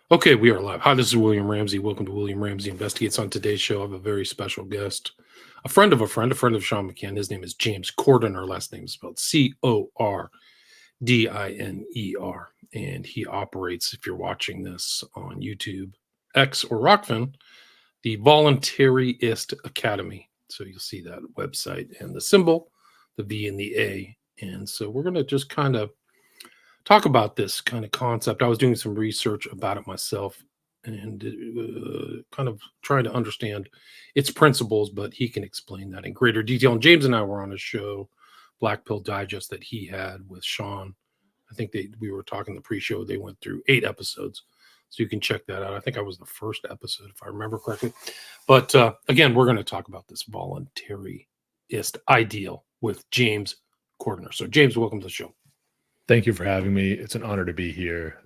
Okay, we are live. Hi, this is William Ramsey. Welcome to William Ramsey Investigates. On today's show, I have a very special guest, a friend of Sean McCann. His name is James Cordiner. Last name is spelled Cordiner. And he operates, if you're watching this on YouTube, X, or Rockfin, the Voluntaryist Academy. So you'll see that website and the symbol, the V and the A. And so we're going to just kind of talk about this kind of concept. I was doing some research about it myself and kind of trying to understand its principles, but he can explain that in greater detail. And James and I were on a show, Black Pill Digest, that he had with Sean. I think we were talking the pre-show. They went through 8 episodes, so you can check that out. I think I was the first episode, if I remember correctly. But again, we're going to talk about this voluntarist ideal with James Cordiner. So James, welcome to the show. Thank you for having me. It's an honor to be here.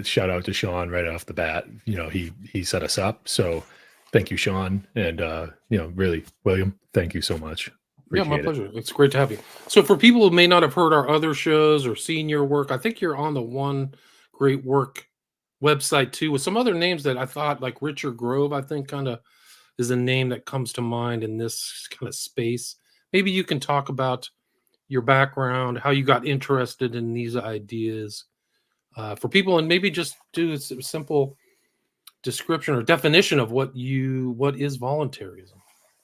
Shout out to Sean right off the bat. You know, he set us up. So thank you, Sean. And, really, William, thank you so much. Appreciate my pleasure. It's great to have you. So for people who may not have heard our other shows or seen your work, I think you're on the One Great Work website too, with some other names that I thought, like Richard Grove, I think kind of is a name that comes to mind in this kind of space. Maybe you can talk about your background, how you got interested in these ideas for people, and maybe just do a simple description or definition of what is voluntarism.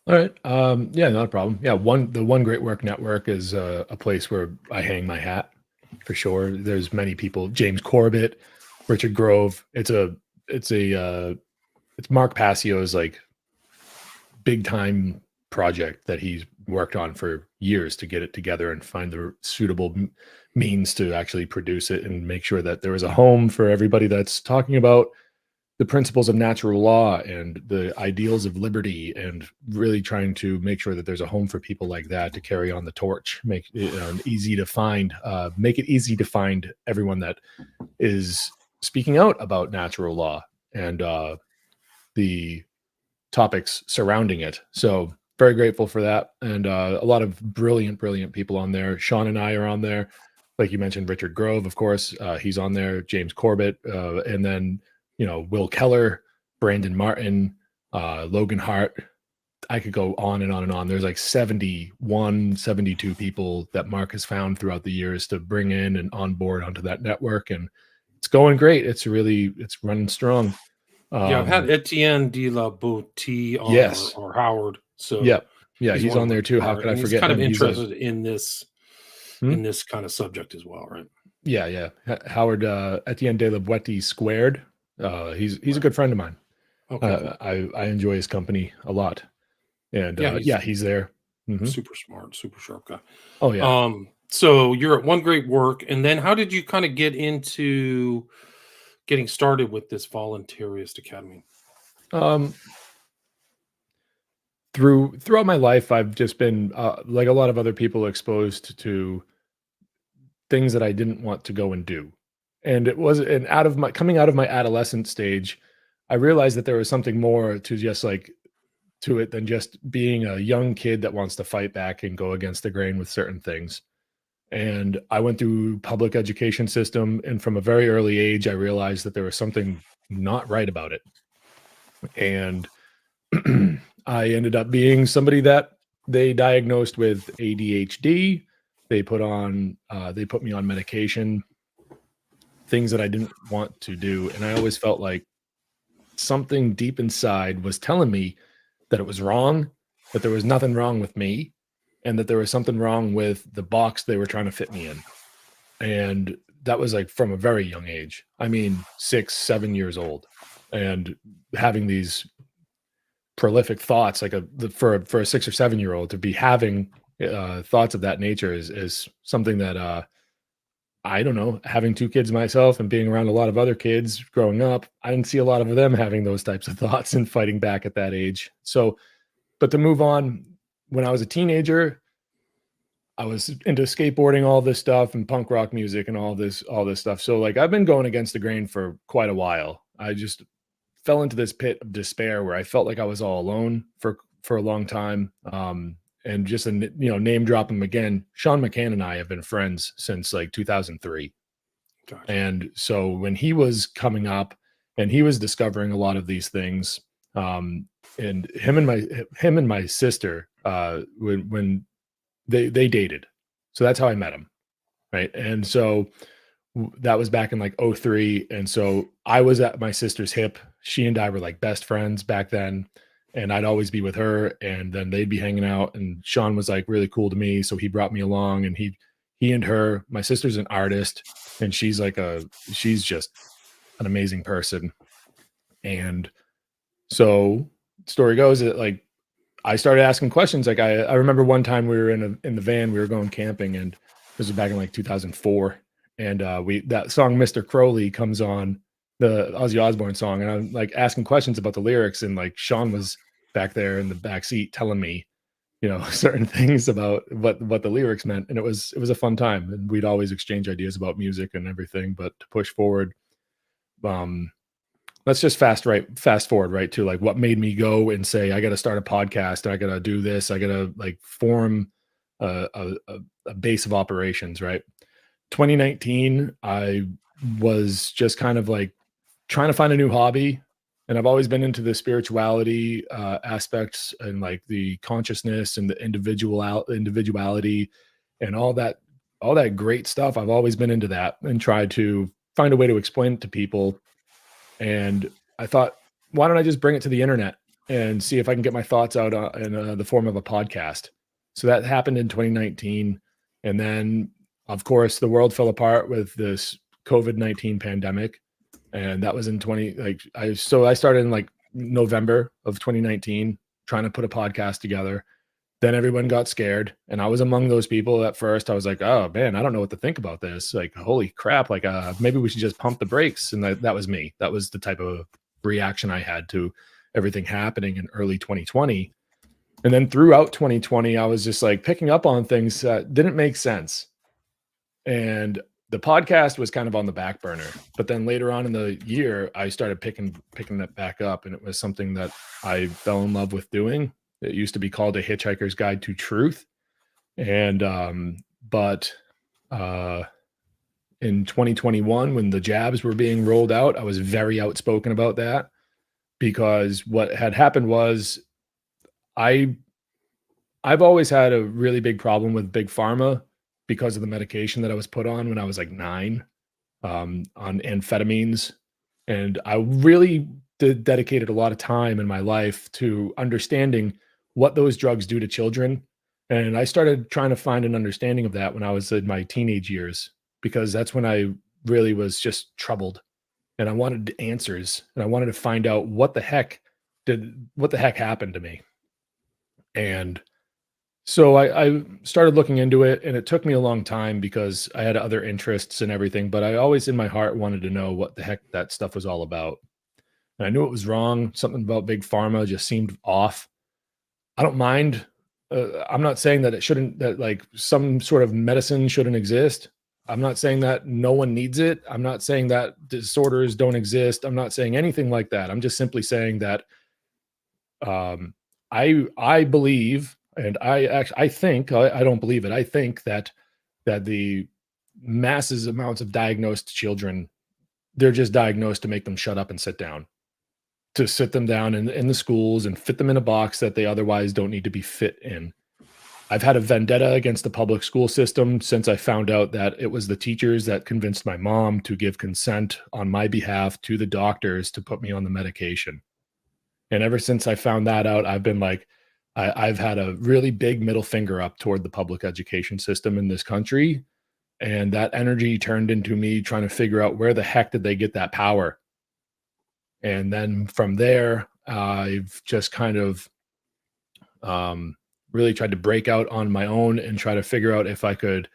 All right. Yeah, not a problem. Yeah. The One Great Work Network is a place where I hang my hat for sure. There's many people, James Corbett, Richard Grove. It's Mark Passio's like big time project that he's worked on for years to get it together and find the suitable means to actually produce it and make sure that there is a home for everybody that's talking about the principles of natural law and the ideals of liberty, and really trying to make sure that there's a home for people like that to carry on the torch, make it easy to find everyone that is speaking out about natural law and the topics surrounding it. So very grateful for that. And a lot of brilliant people on there. Sean and I are on there. Like you mentioned, Richard Grove, of course, he's on there, James Corbett, and then, Will Keller, Brandon Martin, Logan Hart. I could go on and on and on. There's like 72 people that Mark has found throughout the years to bring in and onboard onto that network. And it's going great. It's running strong. I've had Etienne de la Boetie on, yes, or Howard. So yeah, he's on there too. How could I forget? He's kind of interested in this kind of subject as well, right? Yeah. Howard Etienne de la Boetie squared. He's a good friend of mine. Okay. I enjoy his company a lot, and he's there. Mm-hmm. Super smart, super sharp guy. Oh yeah. So you're at One Great Work, and then how did you kind of get into getting started with this Voluntarist Academy? Throughout my life, I've just been like a lot of other people, exposed to things that I didn't want to go and do. And coming out of my adolescent stage, I realized that there was something more to it than just being a young kid that wants to fight back and go against the grain with certain things. And I went through public education system, and from a very early age, I realized that there was something not right about it. And I ended up being somebody that they diagnosed with ADHD. They put me on medication, things that I didn't want to do. And I always felt like something deep inside was telling me that it was wrong, that there was nothing wrong with me, and that there was something wrong with the box they were trying to fit me in. And that was like from a very young age. I mean, 6-7 years old, and having these prolific thoughts, like for a 6 or 7 year old to be having thoughts of that nature is something that I don't know. Having 2 kids myself and being around a lot of other kids growing up, I didn't see a lot of them having those types of thoughts and fighting back at that age. So, but to move on, when I was a teenager, I was into skateboarding, all this stuff, and punk rock music and all this stuff. So like I've been going against the grain for quite a while. I just fell into this pit of despair where I felt like I was all alone for a long time. And just name drop him again. Sean McCann and I have been friends since like 2003. Gotcha. And so when he was coming up, and he was discovering a lot of these things. And him and my sister, when they dated, so that's how I met him, right? And so that was back in like '03, and so I was at my sister's hip. She and I were like best friends back then, and I'd always be with her, and then they'd be hanging out. And Sean was like really cool to me, so he brought me along, and he and her, my sister's an artist, and she's just an amazing person. And so story goes that like I started asking questions. Like I remember one time we were in the van, we were going camping, and this was back in like 2004. And we that song Mr. Crowley comes on, the Ozzy Osbourne song, and I'm like asking questions about the lyrics, and like Sean was back there in the back seat telling me, certain things about what the lyrics meant. And it was a fun time. And we'd always exchange ideas about music and everything. But to push forward, um, let's just fast forward right to like what made me go and say I got to start a podcast, I got to do this, I got to like form a base of operations, right? 2019, I was just kind of like trying to find a new hobby, and I've always been into the spirituality aspects and like the consciousness and the individuality and all that great stuff. I've always been into that and tried to find a way to explain it to people. And I thought, why don't I just bring it to the internet and see if I can get my thoughts out in the form of a podcast? So that happened in 2019. And then, of course, the world fell apart with this COVID-19 pandemic. And that was in I started in like November of 2019 trying to put a podcast together. Then everyone got scared, and I was among those people. At first I was like, oh man, I don't know what to think about this, like holy crap, like maybe we should just pump the brakes. And that was me. That was the type of reaction I had to everything happening in early 2020. And then throughout 2020 I was just like picking up on things that didn't make sense, and the podcast was kind of on the back burner. But then later on in the year I started picking that back up, and it was something that I fell in love with doing. It used to be called A Hitchhiker's Guide to Truth. And but in 2021, when the jabs were being rolled out, I was very outspoken about that, because what had happened was I I've always had a really big problem with big pharma because of the medication that I was put on when I was like 9, on amphetamines. And I really dedicated a lot of time in my life to understanding what those drugs do to children. And I started trying to find an understanding of that when I was in my teenage years, because that's when I really was just troubled, and I wanted answers, and I wanted to find out what the heck happened to me. And so I started looking into it, and it took me a long time because I had other interests and everything, but I always in my heart wanted to know what the heck that stuff was all about. And I knew it was wrong. Something about big pharma just seemed off. I don't mind. I'm not saying that that like some sort of medicine shouldn't exist. I'm not saying that no one needs it. I'm not saying that disorders don't exist. I'm not saying anything like that. I'm just simply saying that um, I believe, and I think I don't believe it. I think that the masses amounts of diagnosed children, they're just diagnosed to make them shut up and sit down, to sit them down in the schools and fit them in a box that they otherwise don't need to be fit in. I've had a vendetta against the public school system since I found out that it was the teachers that convinced my mom to give consent on my behalf to the doctors to put me on the medication. And ever since I found that out, I've been like, I've had a really big middle finger up toward the public education system in this country. And that energy turned into me trying to figure out where the heck did they get that power. And then from there, I've just kind of really tried to break out on my own and try to figure out if I could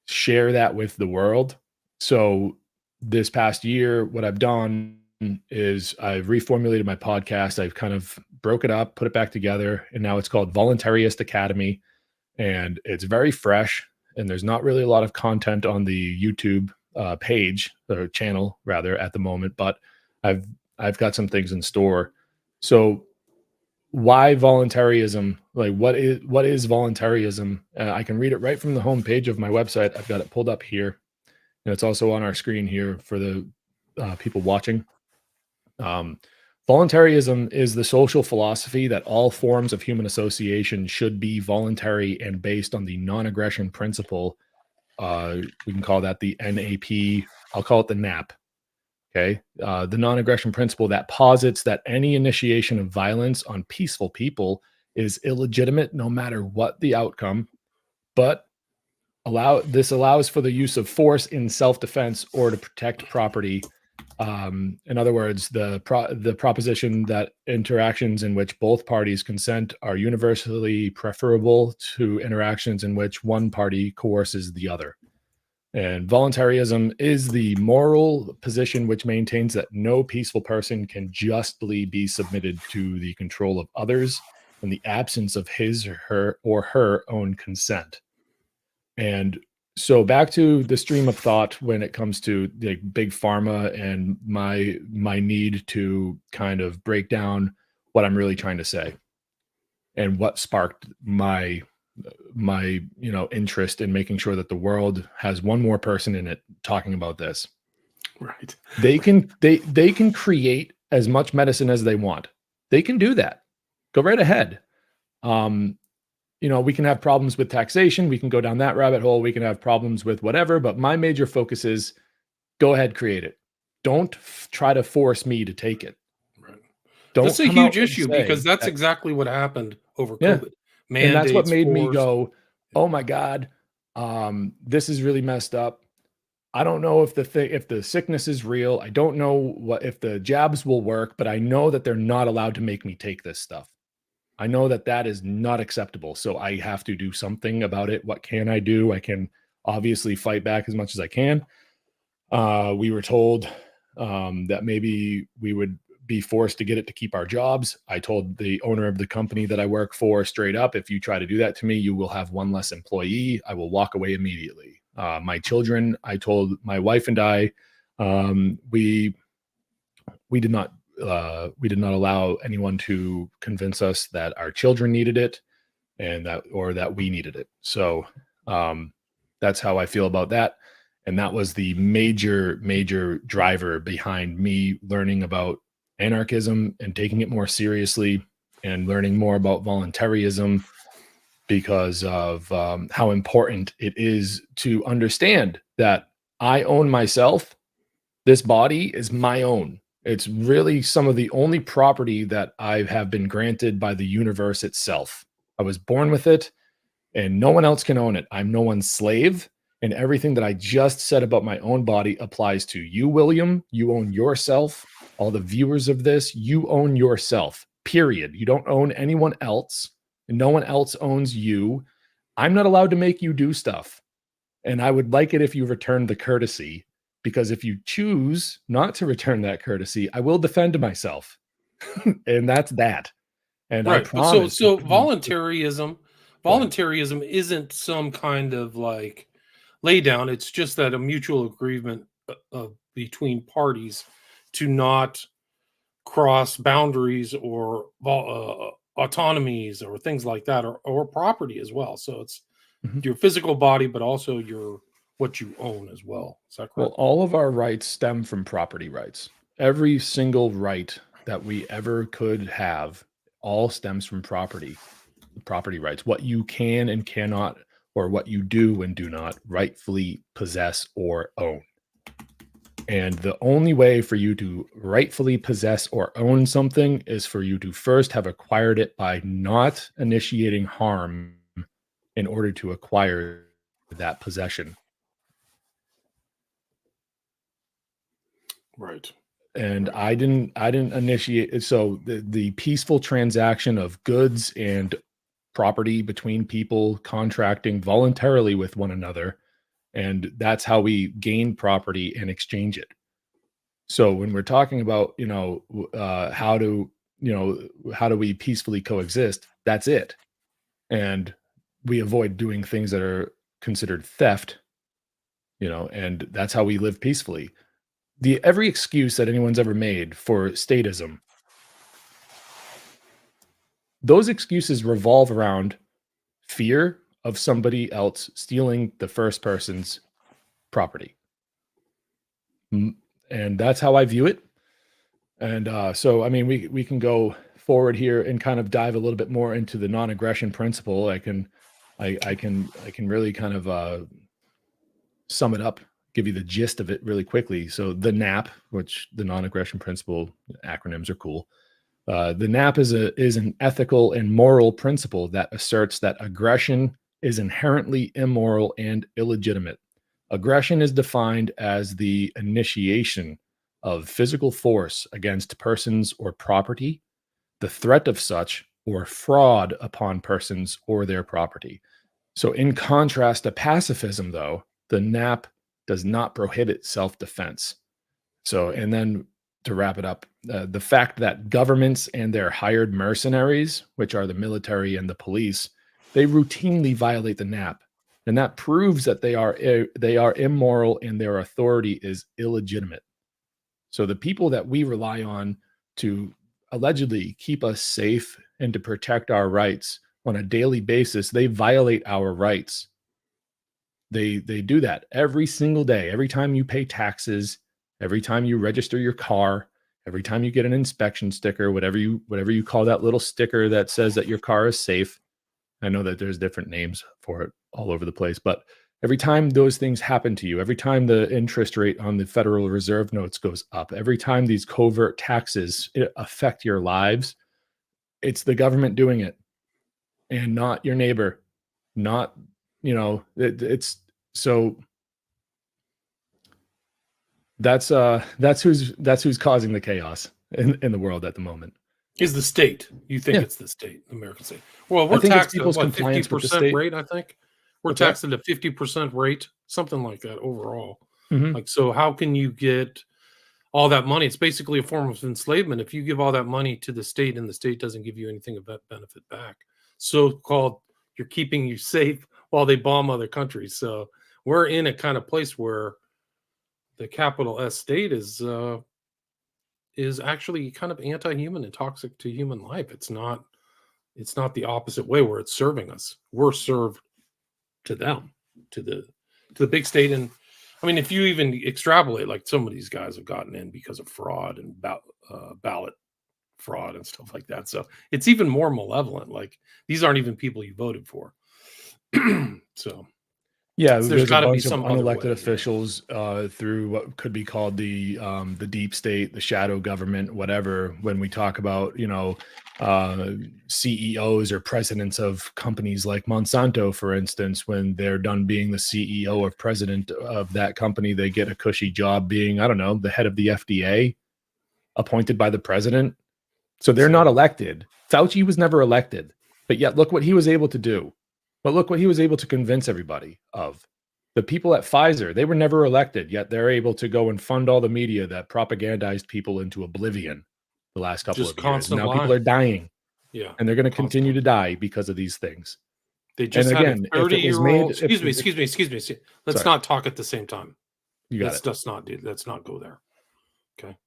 share that with the world. So this past year, what I've done is I've reformulated my podcast. I've kind of broke it up, put it back together, and now it's called Voluntaryist Academy. And it's very fresh, and there's not really a lot of content on the YouTube page or channel rather at the moment, but I've got some things in store. So why voluntarism? Like what is voluntarism? I can read it right from the homepage of my website. I've got it pulled up here, and it's also on our screen here for the people watching. Um, Voluntaryism is the social philosophy that all forms of human association should be voluntary and based on the non-aggression principle. We can call that the NAP. I'll call it the NAP. Okay. The non-aggression principle that posits that any initiation of violence on peaceful people is illegitimate no matter what the outcome, but allows for the use of force in self-defense or to protect property. In other words, the proposition that interactions in which both parties consent are universally preferable to interactions in which one party coerces the other. And voluntarism is the moral position which maintains that no peaceful person can justly be submitted to the control of others in the absence of his or her own consent. And so back to the stream of thought when it comes to the big pharma and my need to kind of break down what I'm really trying to say and what sparked my interest in making sure that the world has one more person in it talking about this. Right. They can create as much medicine as they want. They can do that. Go right ahead. We can have problems with taxation. We can go down that rabbit hole. We can have problems with whatever. But my major focus is go ahead, create it. Don't try to force me to take it. Right. Don't That's a come out huge and issue because say that's that, exactly what happened over yeah. COVID. And that's what Mandates, made me force. go, oh my God, this is really messed up. I don't know if the sickness is real. I don't know if the jabs will work, but I know that they're not allowed to make me take this stuff. I know that that is not acceptable. So I have to do something about it. What can I do? I can obviously fight back as much as I can. We were told that maybe we would be forced to get it to keep our jobs. I told the owner of the company that I work for straight up, if you try to do that to me, you will have one less employee. I will walk away immediately. My children, I told my wife and I, we did not allow anyone to convince us that our children needed it and that we needed it. So that's how I feel about that. And that was the major driver behind me learning about anarchism and taking it more seriously and learning more about voluntarism because of how important it is to understand that I own myself. This body is my own. It's really some of the only property that I have been granted by the universe itself. I was born with it and no one else can own it. I'm no one's slave. And everything that I just said about my own body applies to you, William. You own yourself. All the viewers of this, you own yourself, period. You don't own anyone else. And no one else owns you. I'm not allowed to make you do stuff. And I would like it if you returned the courtesy, because if you choose not to return that courtesy, I will defend myself. And that's that. And I Right. But so promise. voluntarism Go ahead. voluntarism isn't some kind of like lay down. It's just that a mutual agreement between parties to not cross boundaries or autonomies or things like that, or property as well. So it's Mhm. your physical body, but also your what you own as well. Is that Well, correct? all of our rights stem from property rights. Every single right that we ever could have all stems from property rights. What you can and cannot, or what you do and do not rightfully possess or own. And the only way for you to rightfully possess or own something is for you to first have acquired it by not initiating harm in order to acquire that possession. Right. And Right. I didn't initiate it. So the peaceful transaction of goods and property between people contracting voluntarily with one another, and that's how we gain property and exchange it. So when we're talking about, how do we peacefully coexist, that's it. And we avoid doing things that are considered theft, and that's how we live peacefully. The every excuse that anyone's ever made for statism, those excuses revolve around fear of somebody else stealing the first person's property. And that's how I view it. And so, I mean, we can go forward here and kind of dive a little bit more into the non-aggression principle. I can really kind of sum it up, give you the gist of it really quickly. So the NAP, which the non-aggression principle, acronyms are cool. The NAP is an ethical and moral principle that asserts that aggression is inherently immoral and illegitimate. Aggression is defined as the initiation of physical force against persons or property, the threat of such, or fraud upon persons or their property. So, in contrast to pacifism, though, the NAP does not prohibit self defense. So, and then to wrap it up, the fact that governments and their hired mercenaries, which are the military and the police, they routinely violate the NAP, and that proves that they are immoral and their authority is illegitimate. So, the people that we rely on to allegedly keep us safe and to protect our rights on a daily basis, they violate our rights. They do that every single day. Every time you pay taxes, every time you register your car, every time you get an inspection sticker, whatever you call that little sticker that says that your car is safe. I know that there's different names for it all over the place, but every time those things happen to you, every time the interest rate on the Federal Reserve notes goes up, every time these covert taxes affect your lives, it's the government doing it and not your neighbor, not, it's so that's who's causing the chaos in the world at the moment. Is the state? You think Yeah. it's the state, the American state? Well, I we're think it's taxed at people's what, compliance with the 50% state. rate, I think. We're What's that? taxed at a 50% rate, something like that overall. Mhm. Like, so how can you get all that money? It's basically a form of enslavement. If you give all that money to the state and the state doesn't give you anything of that benefit back, so-called you're keeping you safe while they bomb other countries. So we're in a kind of place where the capital S state is actually kind of anti-human and toxic to human life. It's not the opposite way where it's serving us. We're served to them, to the big state. And I mean, if you even extrapolate, like some of these guys have gotten in because of fraud and ballot fraud and stuff like that. So it's even more malevolent. Like these aren't even people you voted for. So Yeah, there's there's a got to be bunch of some other unelected way. officials through what could be called the deep state, the shadow government, whatever. When we talk about CEOs or presidents of companies like Monsanto, for instance, when they're done being the CEO or president of that company, they get a cushy job being, I don't know, the head of the FDA, appointed by the president. So they're not elected. Fauci was never elected, but yet look what he was able to do. But look what he was able to convince everybody of. The people at Pfizer, they were never elected, yet they're able to go and fund all the media that propagandized people into oblivion the last couple Just of years. constant Now people are lying. dying, Yeah. and they're going to continue Constantly. to die because of these things. They And just had a again, if it was 30-year-old. made, if Excuse me. Let's sorry, not talk at the same time. you got it. Let's not go there. Okay.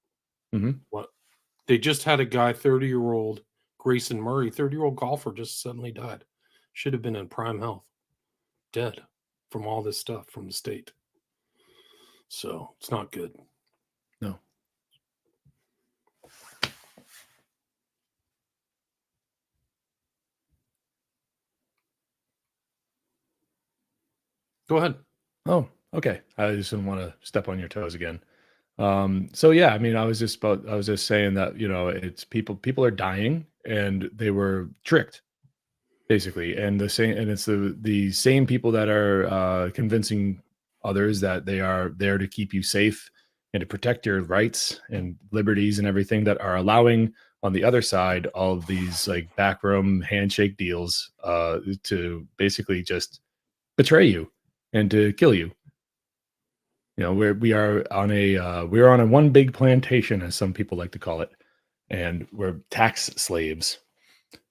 Mhm. What? They just had a guy, 30-year-old Grayson Murray, 30-year-old golfer, just suddenly died. Should have been in prime health. Dead from all this stuff from the state. So it's not good. No. Go ahead. Oh, okay. I just didn't want to step on your toes again. So yeah, I mean, I was just saying that, it's people are dying and they were tricked basically. And it's the same people that are convincing others that they are there to keep you safe and to protect your rights and liberties and everything that are allowing on the other side all of these like backroom handshake deals to basically just betray you and to kill you. We're on a one big plantation, as some people like to call it, and we're tax slaves.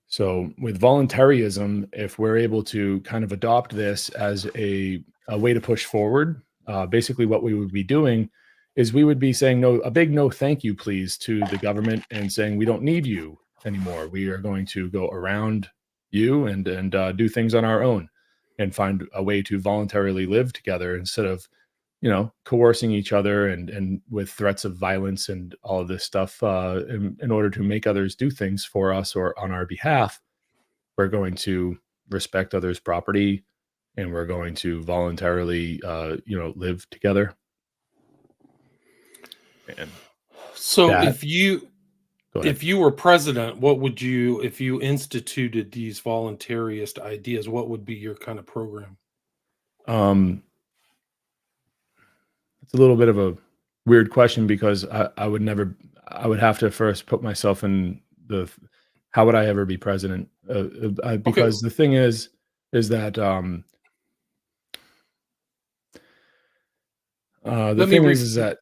So with voluntarism, if we're able to kind of adopt this as a way to push forward, basically what we would be doing is we would be saying a big no thank you please to the government and saying we don't need you anymore. We are going to go around you and do things on our own and find a way to voluntarily live together instead of coercing each other and with threats of violence and all of this stuff in order to make others do things for us or on our behalf. We're going to respect others' property, and we're going to voluntarily, live together. And So that, go ahead. if you were president, what would you, if you instituted these voluntarist ideas, what would be your kind of program? Um, it's a little bit of a weird question because I would never, I would have to first put myself in how would I ever be president? Okay, Because the thing is that the let me thing re is that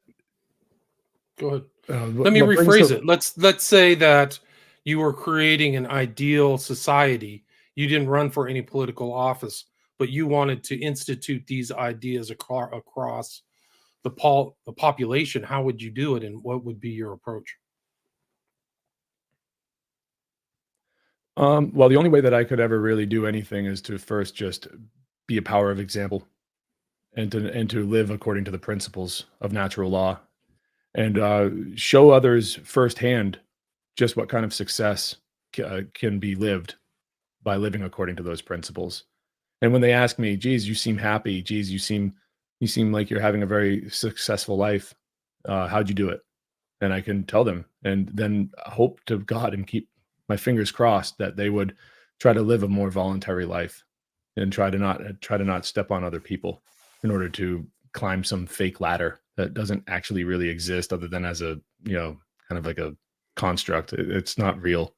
go ahead. what, Let me what brings rephrase the it. Let's say that you were creating an ideal society. You didn't run for any political office, but you wanted to institute these ideas across the population. How would you do it, and what would be your approach? well, the only way that I could ever really do anything is to first just be a power of example and to live according to the principles of natural law and show others firsthand just what kind of success can be lived by living according to those principles. And when they ask me, "Geez, you seem happy. Geez, you seem like you're having a very successful life. How'd you do it?" And I can tell them, and then hope to God and keep my fingers crossed that they would try to live a more voluntary life and try to not step on other people in order to climb some fake ladder that doesn't actually really exist other than as a kind of like a construct. It's not real.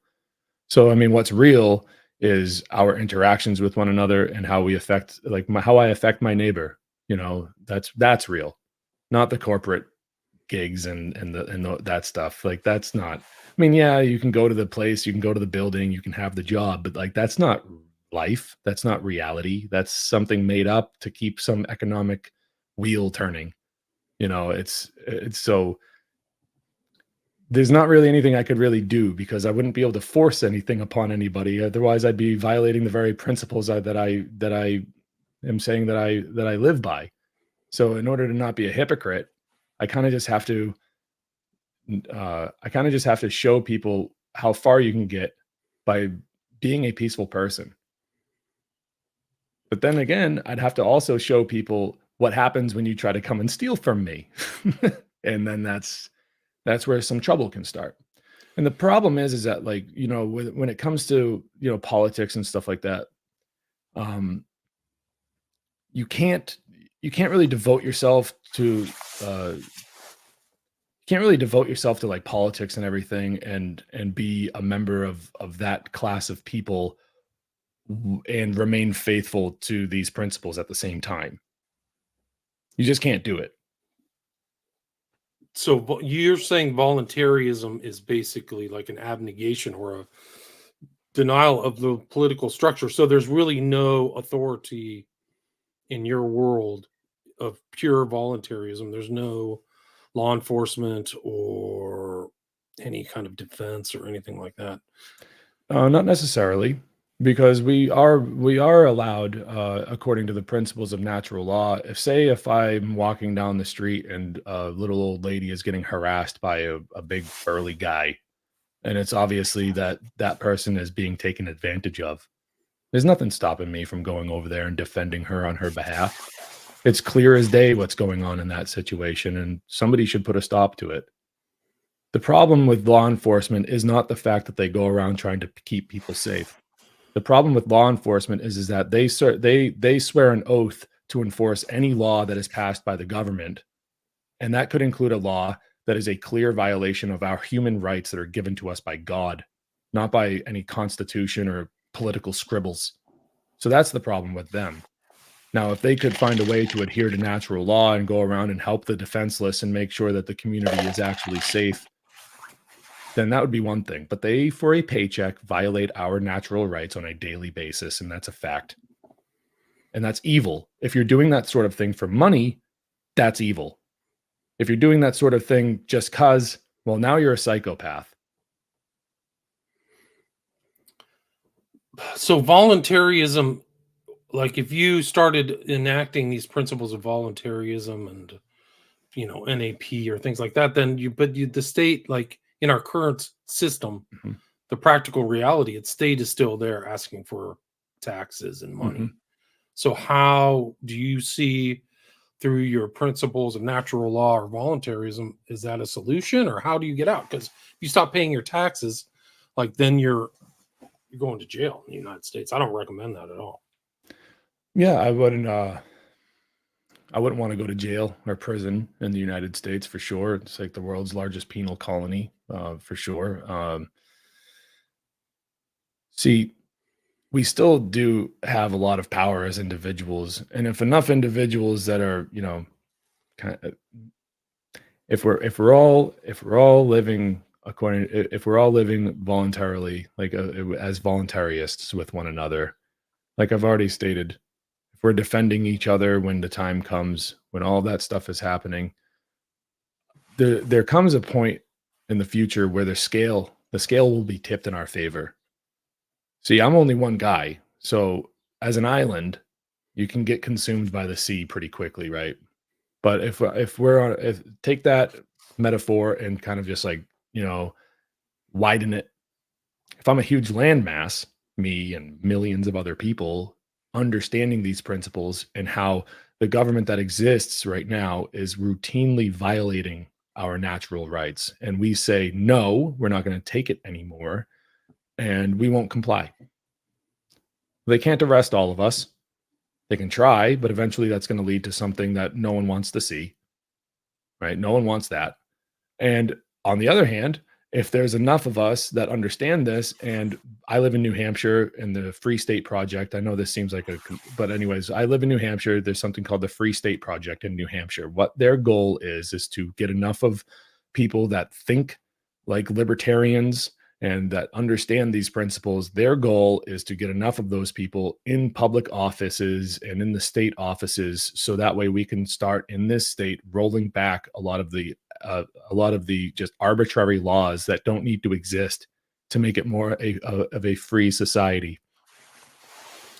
So I mean, what's real is our interactions with one another and how we affect, like how I affect my neighbor. That's real, not the corporate gigs and that stuff. Like that's not. I mean, yeah, you can go to the place, you can go to the building, you can have the job, but like that's not life. That's not reality. That's something made up to keep some economic wheel turning. It's so there's not really anything I could really do because I wouldn't be able to force anything upon anybody. Otherwise, I'd be violating the very principles that I am saying that I live by. So, in order to not be a hypocrite, I kind of just have to show people how far you can get by being a peaceful person. But then again, I'd have to also show people what happens when you try to come and steal from me, and then that's where some trouble can start. And the problem is that like when it comes to politics and stuff like that, um, you can't you can't really devote yourself to uh, like politics and everything and be a member of that class of people and remain faithful to these principles at the same time. You just can't do it. So you're saying voluntarism is basically like an abnegation or a denial of the political structure. So there's really no authority in your world of pure voluntarism. There's no law enforcement or any kind of defense or anything like that. Not necessarily, because we are allowed, according to the principles of natural law. If I'm walking down the street and a little old lady is getting harassed by a big burly guy, and it's obviously that that person is being taken advantage of, there's nothing stopping me from going over there and defending her on her behalf. It's clear as day what's going on in that situation, and somebody should put a stop to it. The problem with law enforcement is not the fact that they go around trying to keep people safe. The problem with law enforcement is that they swear an oath to enforce any law that is passed by the government, and that could include a law that is a clear violation of our human rights that are given to us by God, not by any constitution or political scribbles. So that's the problem with them. Now, if they could find a way to adhere to natural law and go around and help the defenseless and make sure that the community is actually safe, then that would be one thing. But they, for a paycheck, violate our natural rights on a daily basis, and that's a fact. And that's evil. If you're doing that sort of thing for money, that's evil. If you're doing that sort of thing just cause, well, now you're a psychopath. So voluntarism, like if you started enacting these principles of voluntarism and NAP or things like that, then the state, like in our current system, Mhm. the practical reality, its state is still there asking for taxes and money. Mhm. So how do you see through your principles of natural law or voluntarism, is that a solution, or how do you get out? Because if you stop paying your taxes, like then you're going to jail in the United States. I don't recommend that at all. Yeah, I wouldn't want to go to jail or prison in the United States for sure. It's like the world's largest penal colony, for sure. See, we still do have a lot of power as individuals, and if enough individuals that are, kind of, if we're all living if we're all living voluntarily, like as voluntarists with one another, like I've already stated, if we're defending each other when the time comes, when all that stuff is happening, there comes a point in the future where the scale will be tipped in our favor. See, I'm only one guy, so as an island, you can get consumed by the sea pretty quickly, right? But if we're on if take that metaphor and kind of just like, you know, widen it. If I'm a huge landmass, me and millions of other people understanding these principles and how the government that exists right now is routinely violating our natural rights, and we say no, we're not going to take it anymore, and we won't comply. They can't arrest all of us. They can try, but eventually that's going to lead to something that no one wants to see, right? No one wants that. And on the other hand, if there's enough of us that understand this, and I live in New Hampshire in the Free State Project. I know this seems like but anyways, I live in New Hampshire. There's something called the Free State Project in New Hampshire. What their goal is to get enough of people that think like libertarians and that understand these principles. Their goal is to get enough of those people in public offices and in the state offices, so that way we can start in this state rolling back a lot of the just arbitrary laws that don't need to exist to make it more of a free society.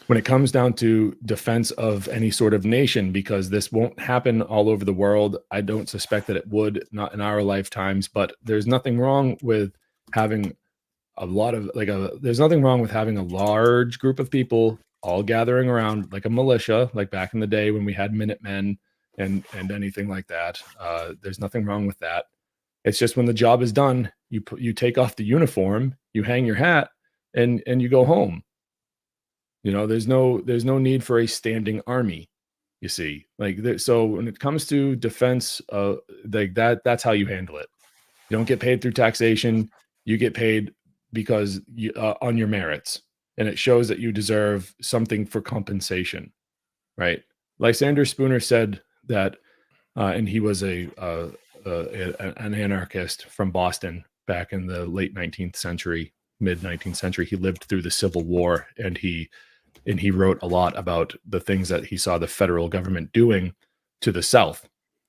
When it comes down to defense of any sort of nation, because this won't happen all over the world, I don't suspect that it would, not in our lifetimes, but there's nothing wrong with having there's nothing wrong with having a large group of people all gathering around like a militia, like back in the day when we had Minutemen and anything like that. There's nothing wrong with that. It's just when the job is done, you take off the uniform, you hang your hat, and you go home. There's no need for a standing army. You see, so when it comes to defense, like that's how you handle it. You don't get paid through taxation. You get paid because on your merits, and it shows that you deserve something for compensation, right? Lysander Spooner said that, and he was an anarchist from Boston back in the late 19th century, mid 19th century. He lived through the Civil War, and he wrote a lot about the things that he saw the federal government doing to the South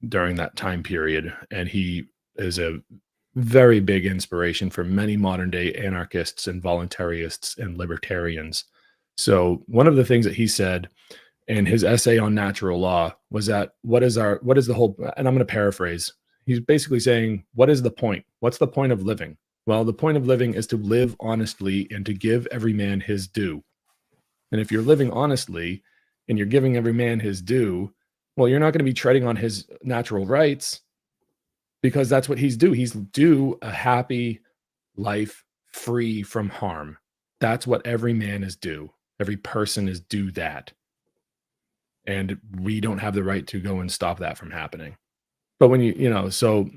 during that time period. And he is a very big inspiration for many modern day anarchists and voluntarists and libertarians. So one of the things that he said in his essay on natural law was that what is the whole, and I'm going to paraphrase. He's basically saying, what is the point? What's the point of living? Well, the point of living is to live honestly and to give every man his due. And if you're living honestly and you're giving every man his due, well, you're not going to be treading on his natural rights, because that's what he's due. He's due a happy life free from harm. That's what every man is due. Every person is due that. And we don't have the right to go and stop that from happening. But when so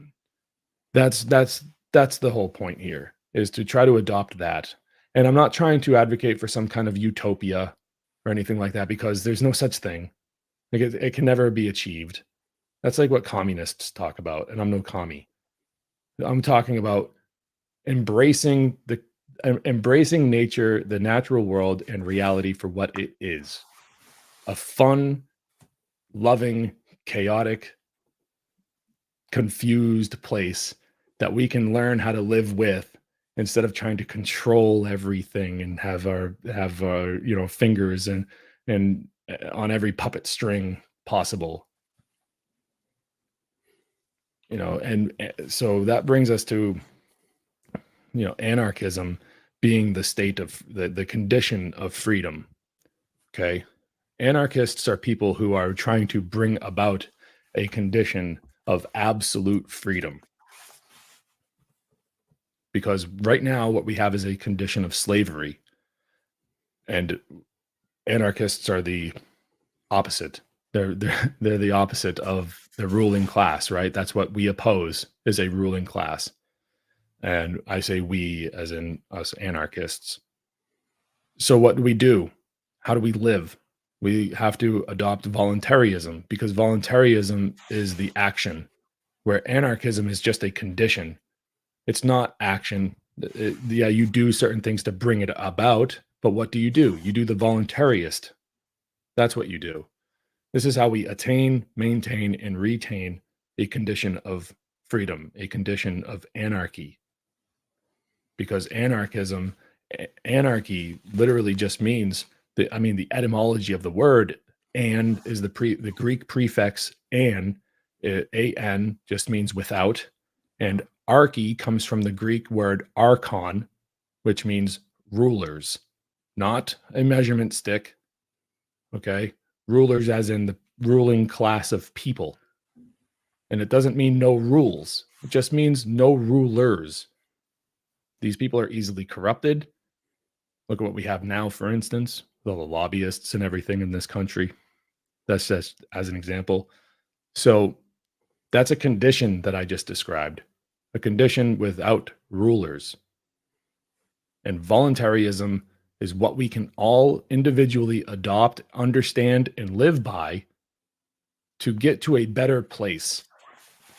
that's the whole point here, is to try to adopt that. And I'm not trying to advocate for some kind of utopia or anything like that, because there's no such thing. Like it can never be achieved. That's like what communists talk about, and I'm no commie. I'm talking about embracing nature, the natural world, and reality for what it is. A fun, loving, chaotic, confused place that we can learn how to live with, instead of trying to control everything and have our fingers and on every puppet string possible. And so that brings us to, anarchism being the state of the condition of freedom. Okay. Anarchists are people who are trying to bring about a condition of absolute freedom. Because right now, what we have is a condition of slavery. And anarchists are the opposite. They're the opposite of the ruling class, right? That's what we oppose, is a ruling class. And I say we as in us anarchists. So what do? How do we live? We have to adopt voluntarism, because voluntarism is the action, where anarchism is just a condition. It's not action. Yeah, you do certain things to bring it about, but what do? You do the voluntarist. That's what you do. This is how we attain, maintain, and retain a condition of freedom, a condition of anarchy. Because anarchy literally just means the etymology of the word "and" is the Greek prefix "an." "An" just means without, and archy comes from the Greek word archon, which means rulers, not a measurement stick. Okay, rulers as in the ruling class of people. And it doesn't mean no rules. It just means no rulers. These people are easily corrupted. Look at what we have now, for instance, all the lobbyists and everything in this country. That's just as an example. So that's a condition that I just described, a condition without rulers. And voluntarism is what we can all individually adopt, understand, and live by to get to a better place.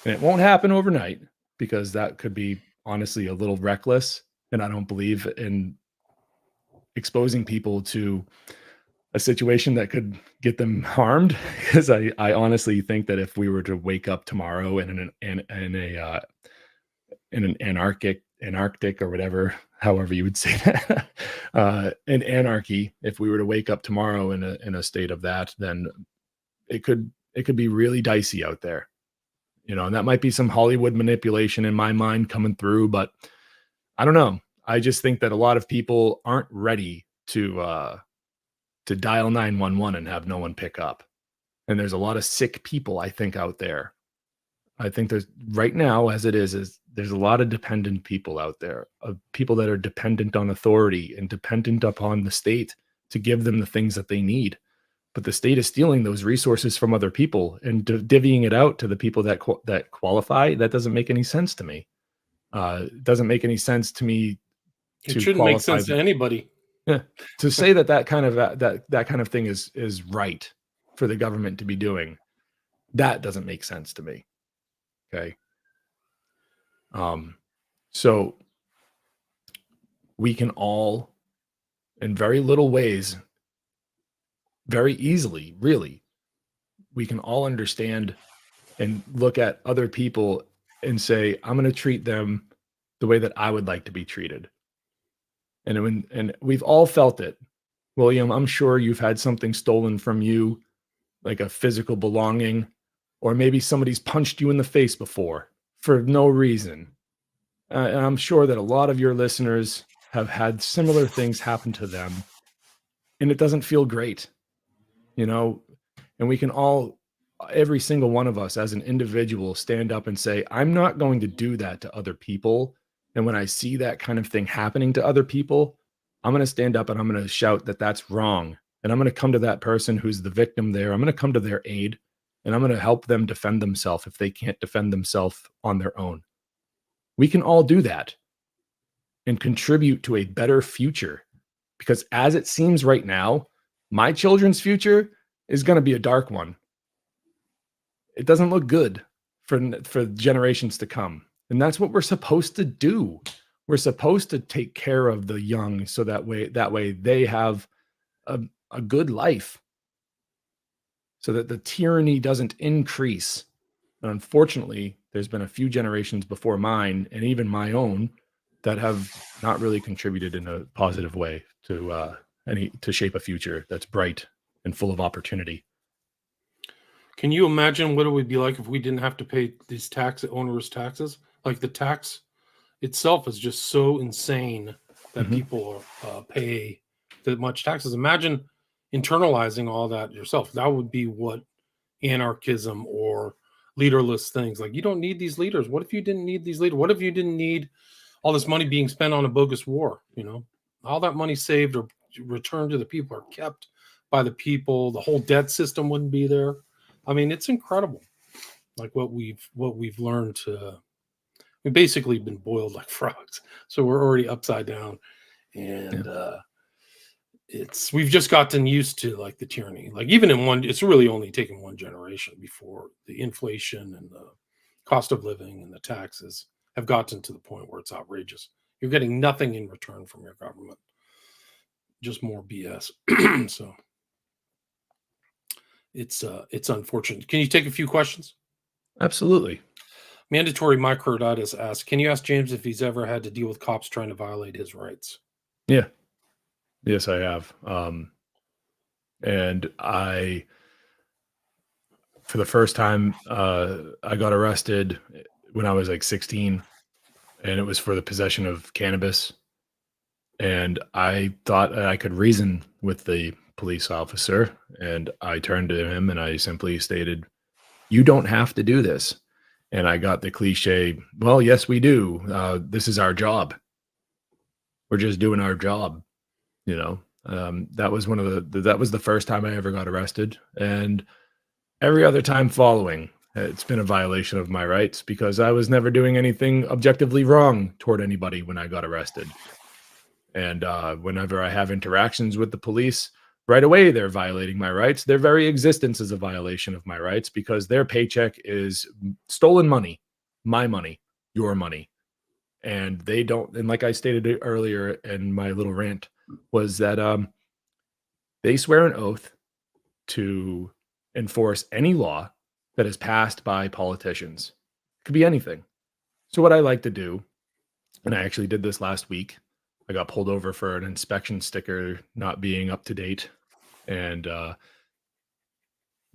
And it won't happen overnight, because that could be honestly a little reckless. And I don't believe in exposing people to a situation that could get them harmed, because I honestly think that if we were to wake up tomorrow in an anarchic or whatever, however you would say that, in anarchy, if we were to wake up tomorrow in a state of that, then it could be really dicey out there. And that might be some Hollywood manipulation in my mind coming through, but I don't know. I just think that a lot of people aren't ready to dial 911 and have no one pick up. And there's a lot of sick people, I think, out there. I think there's right now, as it is there's a lot of dependent people out there, of people that are dependent on authority and dependent upon the state to give them the things that they need. But the state is stealing those resources from other people and divvying it out to the people that qualify. That doesn't make any sense to me. It doesn't make any sense to me. It shouldn't make sense to anybody. Yeah, to say that kind of thing is right for the government to be doing. That doesn't make sense to me. Okay. So we can all, in very little ways, very easily, really, we can all understand and look at other people and say, I'm going to treat them the way that I would like to be treated. And we've all felt it. William, I'm sure you've had something stolen from you, like a physical belonging, or maybe somebody's punched you in the face before for no reason. And I'm sure that a lot of your listeners have had similar things happen to them, and it doesn't feel great, and we can all, every single one of us as an individual, stand up and say, I'm not going to do that to other people. And when I see that kind of thing happening to other people, I'm going to stand up and I'm going to shout that that's wrong. And I'm going to come to that person who's the victim there. I'm going to come to their aid, and I'm going to help them defend themselves if they can't defend themselves on their own. We can all do that and contribute to a better future, because as it seems right now, my children's future is going to be a dark one. It doesn't look good for generations to come. And that's what we're supposed to do. We're supposed to take care of the young, so that way they have a good life, so that the tyranny doesn't increase. And unfortunately, there's been a few generations before mine, and even my own, that have not really contributed in a positive way to shape a future that's bright and full of opportunity. Can you imagine what it would be like if we didn't have to pay these onerous taxes? Like the tax itself is just so insane that people pay that much taxes. Imagine internalizing all that yourself. That would be what anarchism or leaderless things, like, you don't need these leaders. What if you didn't need these leaders? What if you didn't need all this money being spent on a bogus war? All that money saved or returned to the people, or kept by the people. The whole debt system wouldn't be there. I mean, it's incredible, like what we've learned to. We've basically been boiled like frogs, so we're already upside down, and we've just gotten used to like the tyranny. Like even it's really only taken one generation before the inflation and the cost of living and the taxes have gotten to the point where it's outrageous. You're getting nothing in return from your government, just more BS. So it's unfortunate. Can you take a few questions? Absolutely. Mandatory Microdatus asks, can you ask James if he's ever had to deal with cops trying to violate his rights? Yeah. Yes, I have. And for the first time, I got arrested when I was like 16, and it was for the possession of cannabis. And I thought I could reason with the police officer, and I turned to him and I simply stated, "You don't have to do this." And I got the cliche, "Well, yes, we do. This is our job. We're just doing our job." That was that was the first time I ever got arrested, and every other time following, it's been a violation of my rights because I was never doing anything objectively wrong toward anybody when I got arrested. And whenever I have interactions with the police, right away they're violating my rights. Their very existence is a violation of my rights because their paycheck is stolen money, my money, your money. And they don't, and like I stated earlier in my little rant, was that they swear an oath to enforce any law that is passed by politicians. It could be anything. So what I like to do, and I actually did this last week, I got pulled over for an inspection sticker not being up to date, and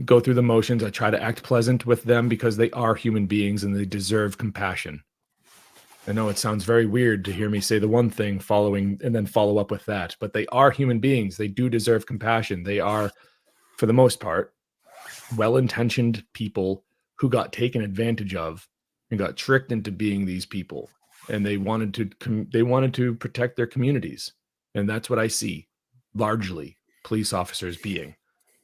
go through the motions. I try to act pleasant with them because they are human beings and they deserve compassion. I know it sounds very weird to hear me say the one thing following and then follow up with that, but they are human beings. They do deserve compassion. They are, for the most part, well-intentioned people who got taken advantage of and got tricked into being these people. And they wanted to protect their communities. And that's what I see largely police officers being.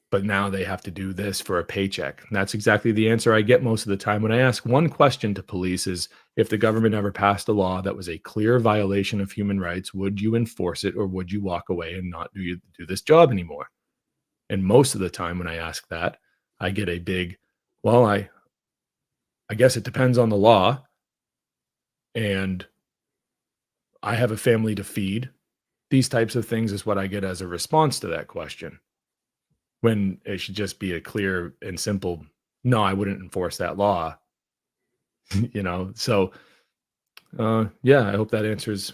But now they have to do this for a paycheck. And that's exactly the answer I get most of the time when I ask one question to police is, if the government ever passed a law that was a clear violation of human rights, would you enforce it or would you walk away and not do this job anymore? And most of the time when I ask that, I get a big, well, I guess it depends on the law. And I have a family to feed. These types of things is what I get as a response to that question. When it should just be a clear and simple, no, I wouldn't enforce that law. So I hope that answers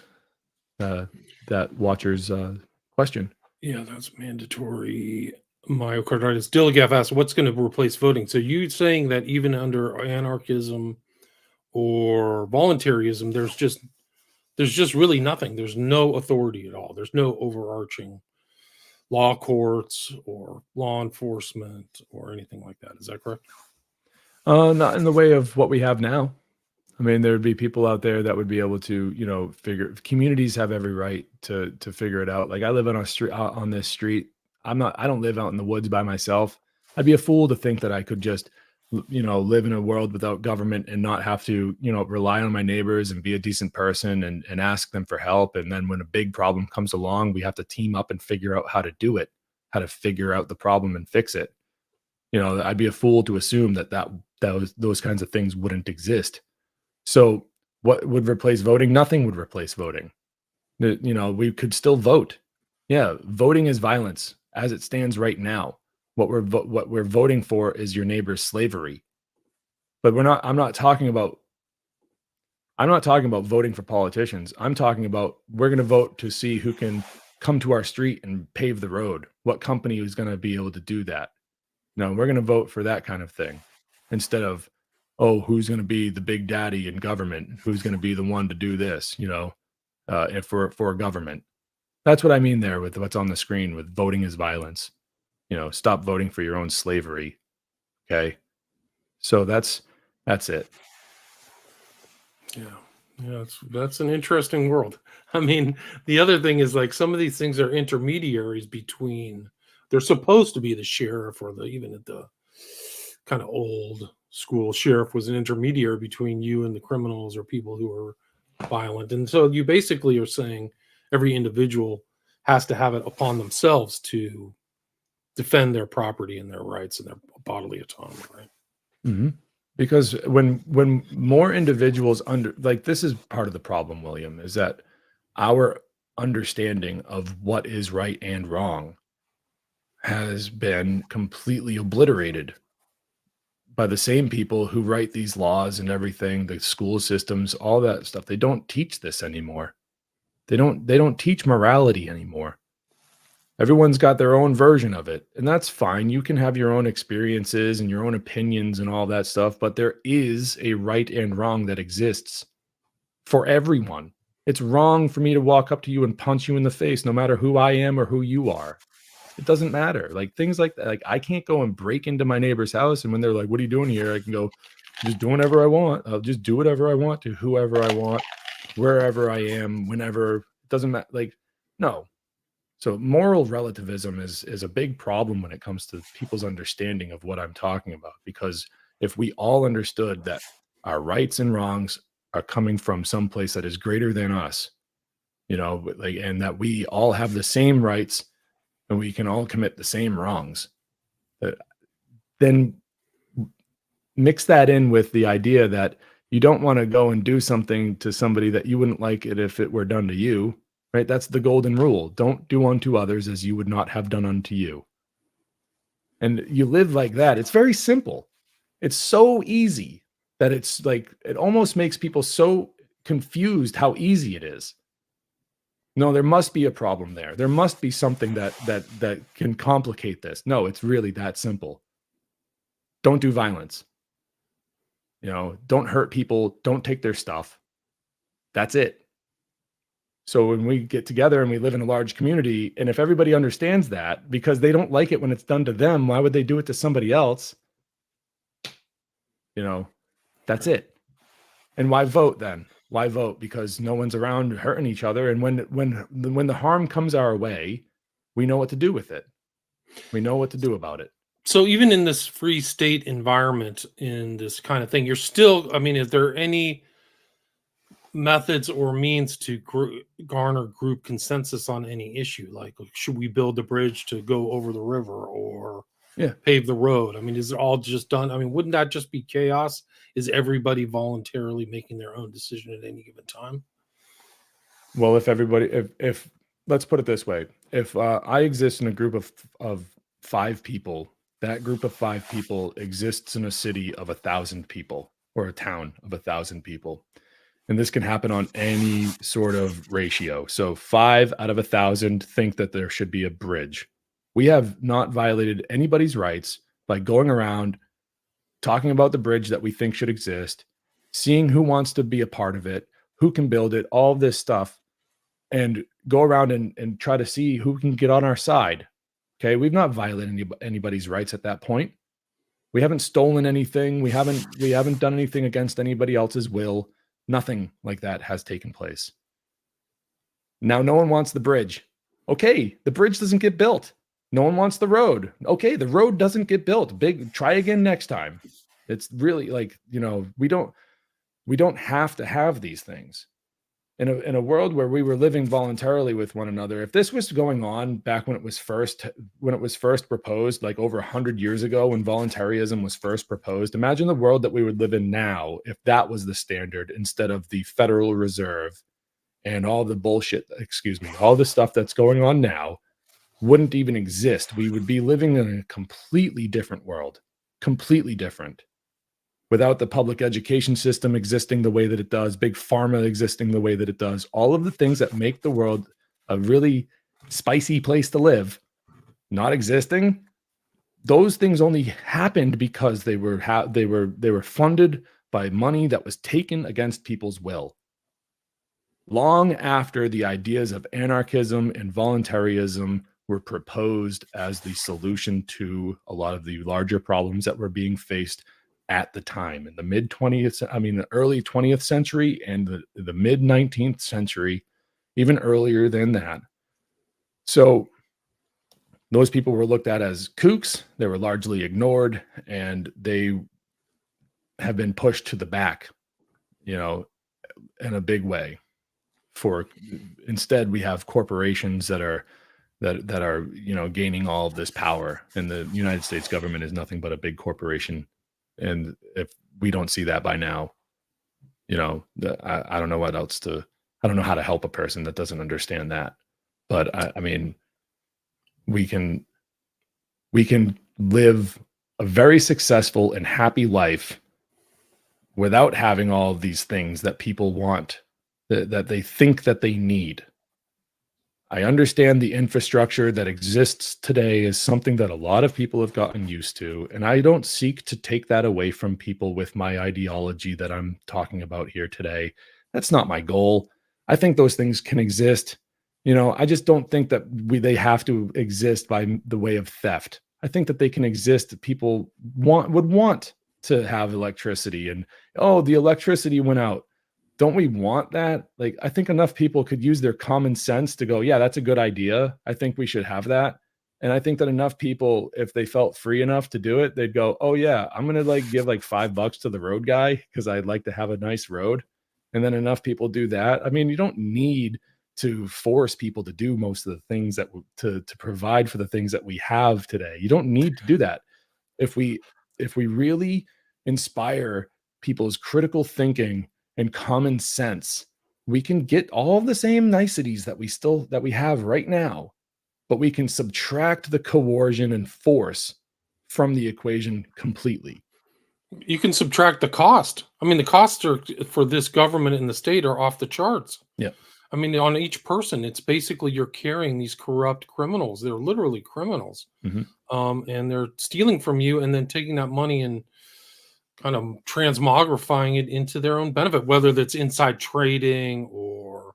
that watcher's question. Yeah, that's mandatory myocarditis. Dilligaff asked, what's going to replace voting? So you saying that even under anarchism or voluntarism, there's just really nothing. There's no authority at all. There's no overarching law courts or law enforcement or anything like that. Is that correct? Not in the way of what we have now. I mean, there would be people out there that would be able to, communities have every right to figure it out. Like I live on a street on this street. I don't live out in the woods by myself. I'd be a fool to think that I could just, live in a world without government and not have to, rely on my neighbors and be a decent person and ask them for help. And then when a big problem comes along, we have to team up and figure out how to do it, how to figure out the problem and fix it. I'd be a fool to assume that those kinds of things wouldn't exist. So what would replace voting? Nothing would replace voting. We could still vote. Yeah, voting is violence as it stands right now. What we're voting for is your neighbor's slavery. But I'm not talking about voting for politicians. I'm talking about we're going to vote to see who can come to our street and pave the road? What company is going to be able to do that? No, we're going to vote for that kind of thing instead of, oh, who's going to be the big daddy in government? Who's going to be the one to do this, if for government. That's what I mean there with what's on the screen with voting is violence. Stop voting for your own slavery. Okay. So that's it. Yeah, that's an interesting world. I mean, the other thing is like some of these things are intermediaries between. They're supposed to be the sheriff or even at the kind of old school sheriff was an intermediary between you and the criminals or people who are violent. And so you basically are saying every individual has to have it upon themselves to defend their property and their rights and their bodily autonomy, right? Mm-hmm. Because when more individuals this is part of the problem, William, is that our understanding of what is right and wrong has been completely obliterated by the same people who write these laws and everything, the school systems, all that stuff. They don't teach this anymore. They don't teach morality anymore. Everyone's got their own version of it, and that's fine. You can have your own experiences and your own opinions and all that stuff, but there is a right and wrong that exists for everyone. It's wrong for me to walk up to you and punch you in the face, no matter who I am or who you are. It doesn't matter. Like things like that. Like I can't go and break into my neighbor's house, and when they're like, "What are you doing here?" I can go, "Just doing whatever I want. I'll just do whatever I want to whoever I want, wherever I am, whenever." It doesn't matter. Like, no. So moral relativism is a big problem when it comes to people's understanding of what I'm talking about. Because if we all understood that our rights and wrongs are coming from someplace that is greater than us, and that we all have the same rights and we can all commit the same wrongs, then mix that in with the idea that you don't want to go and do something to somebody that you wouldn't like it if it were done to you. Right? That's the golden rule. Don't do unto others as you would not have done unto you. And you live like that. It's very simple. It's so easy that it's like, it almost makes people so confused how easy it is. No, there must be a problem there. There must be something that can complicate this. No, it's really that simple. Don't do violence. Don't hurt people. Don't take their stuff. That's it. So when we get together and we live in a large community, and if everybody understands that, because they don't like it when it's done to them, why would they do it to somebody else? That's it. And why vote then? Why vote? Because no one's around hurting each other. And when the harm comes our way, we know what to do with it. We know what to do about it. So even in this free state environment, in this kind of thing, you're still, I mean, is there any methods or means to garner group consensus on any issue? Like, should we build the bridge to go over the river or pave the road? I mean, is it all just done? I mean, wouldn't that just be chaos? Is everybody voluntarily making their own decision at any given time? Well, if let's put it this way, if I exist in a group of 5 people, that group of 5 people exists in a city of 1,000 people or a town of 1,000 people. And this can happen on any sort of ratio. So 5 out of 1,000 think that there should be a bridge. We have not violated anybody's rights by going around talking about the bridge that we think should exist, seeing who wants to be a part of it, who can build it, all this stuff, and go around and try to see who can get on our side. Okay, we've not violated anybody's rights at that point. We haven't stolen anything. We haven't done anything against anybody else's will. Nothing like that has taken place. Now, no one wants the bridge. Okay, the bridge doesn't get built. No one wants the road. Okay, the road doesn't get built. Try again next time. It's really like, we don't have to have these things. In a world where we were living voluntarily with one another, if this was going on back when it was first proposed, like over 100 years ago, when voluntarism was first proposed, imagine the world that we would live in now if that was the standard instead of the Federal Reserve and all the bullshit, all the stuff that's going on now wouldn't even exist. We would be living in a completely different world, completely different. Without the public education system existing the way that it does, big pharma existing the way that it does, all of the things that make the world a really spicy place to live not existing, those things only happened because they were funded by money that was taken against people's will. Long after the ideas of anarchism and voluntarism were proposed as the solution to a lot of the larger problems that were being faced at the time in the the early 20th century and the mid 19th century, even earlier than that. So those people were looked at as kooks. They were largely ignored, and they have been pushed to the back, in a big way. Instead, we have corporations that are gaining all of this power, and the United States government is nothing but a big corporation. And if we don't see that by now, I don't know what else I don't know how to help a person that doesn't understand that. But I mean, we can live a very successful and happy life without having all of these things that people want, that they think that they need. I understand the infrastructure that exists today is something that a lot of people have gotten used to, and I don't seek to take that away from people with my ideology that I'm talking about here today. That's not my goal. I think those things can exist. I just don't think that they have to exist by the way of theft. I think that they can exist. People would want to have electricity, and the electricity went out. Don't we want that? Like, I think enough people could use their common sense to go, yeah, that's a good idea. I think we should have that. And I think that enough people, if they felt free enough to do it, they'd go, oh yeah, I'm going to give $5 to the road guy because I'd like to have a nice road. And then enough people do that. I mean, you don't need to force people to do most of the things that to provide for the things that we have today. You don't need to do that. If we really inspire people's critical thinking and common sense, we can get all the same niceties that we have right now, but we can subtract the coercion and force from the equation completely. You can subtract the cost. I mean, the costs for this government and the state are off the charts. Yeah. I mean, on each person, it's basically you're carrying these corrupt criminals. They're literally criminals. Mm-hmm. And they're stealing from you and then taking that money and kind of transmogrifying it into their own benefit, whether that's inside trading or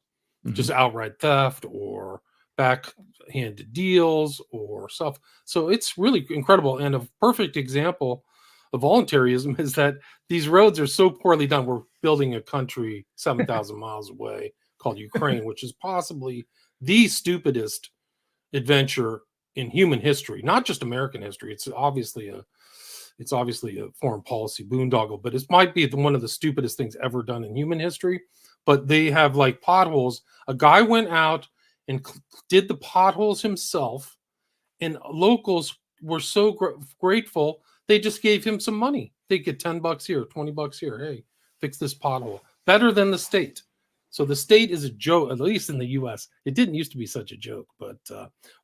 just outright theft or backhanded deals or stuff. So it's really incredible. And a perfect example of voluntarism is that these roads are so poorly done. We're building a country 7,000 miles away called Ukraine, which is possibly the stupidest adventure in human history, not just American history. It's obviously a foreign policy boondoggle, but it might be one of the stupidest things ever done in human history. But they have potholes. A guy went out and did the potholes himself, and locals were so grateful. They just gave him some money. They get $10 here, $20 here. Hey, fix this pothole. Better than the state. So the state is a joke, at least in the U.S. It didn't used to be such a joke, but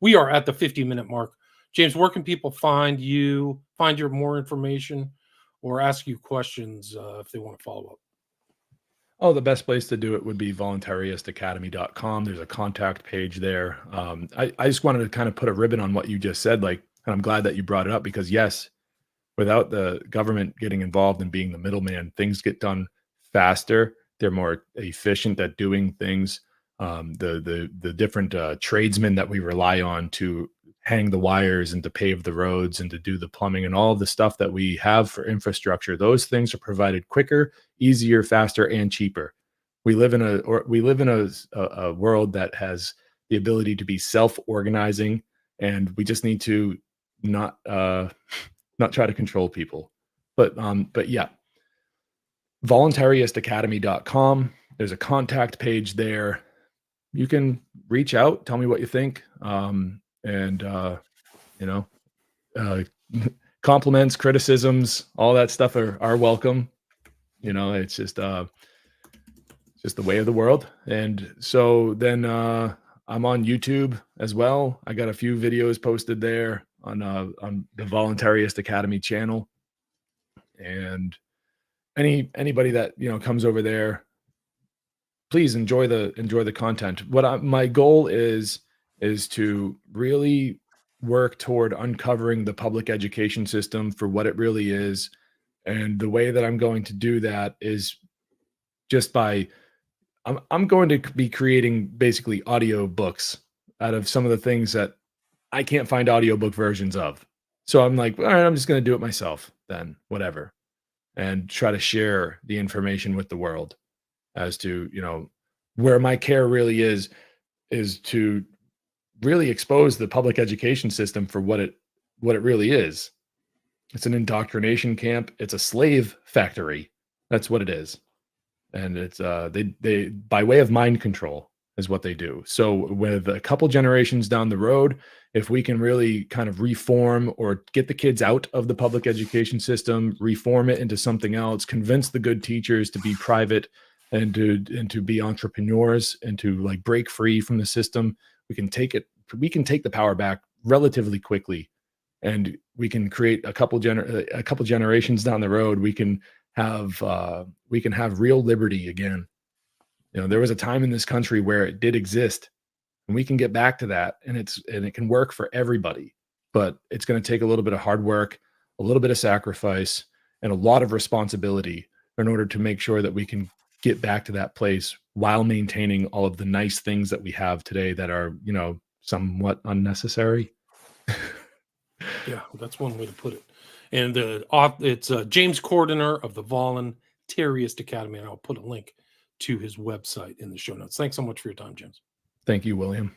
we are at the 50-minute mark. James, where can people find you, find your more information, or ask you questions if they want to follow up? Oh, the best place to do it would be voluntaristacademy.com. There's a contact page there. I just wanted to kind of put a ribbon on what you just said. And I'm glad that you brought it up because yes, without the government getting involved and being the middleman, things get done faster. They're more efficient at doing things. The different tradesmen that we rely on to hang the wires and to pave the roads and to do the plumbing and all of the stuff that we have for infrastructure, those things are provided quicker, easier, faster, and cheaper. We live in a world that has the ability to be self-organizing, and we just need to not try to control people. But yeah, voluntaristacademy.com. There's a contact page there. You can reach out, tell me what you think. Compliments, criticisms, all that stuff are welcome. It's just the way of the world. And so then I'm on YouTube as well. I got a few videos posted there on the Voluntarist Academy channel. And anybody that comes over there, please enjoy the content. My goal is is to really work toward uncovering the public education system for what it really is. And the way that I'm going to do that is just by I'm going to be creating basically audio books out of some of the things that I can't find audiobook versions of. So I'm like, all right, I'm just going to do it myself then, whatever, and try to share the information with the world as to, where my care really is to really expose the public education system for what it really is. It's an indoctrination camp. It's a slave factory. That's what it is. And it's they by way of mind control is what they do. So with a couple generations down the road, if we can really kind of reform or get the kids out of the public education system, reform it into something else, convince the good teachers to be private and to be entrepreneurs and to like break free from the system, we can take the power back relatively quickly, and we can create a couple generations down the road, we can have real liberty again. There was a time in this country where it did exist, and we can get back to that, and it can work for everybody. But it's going to take a little bit of hard work, a little bit of sacrifice, and a lot of responsibility in order to make sure that we can get back to that place while maintaining all of the nice things that we have today that are, somewhat unnecessary. Yeah, that's one way to put it. And it's James Cordiner of the Voluntaryist Academy, and I'll put a link to his website in the show notes. Thanks so much for your time, James. Thank you, William.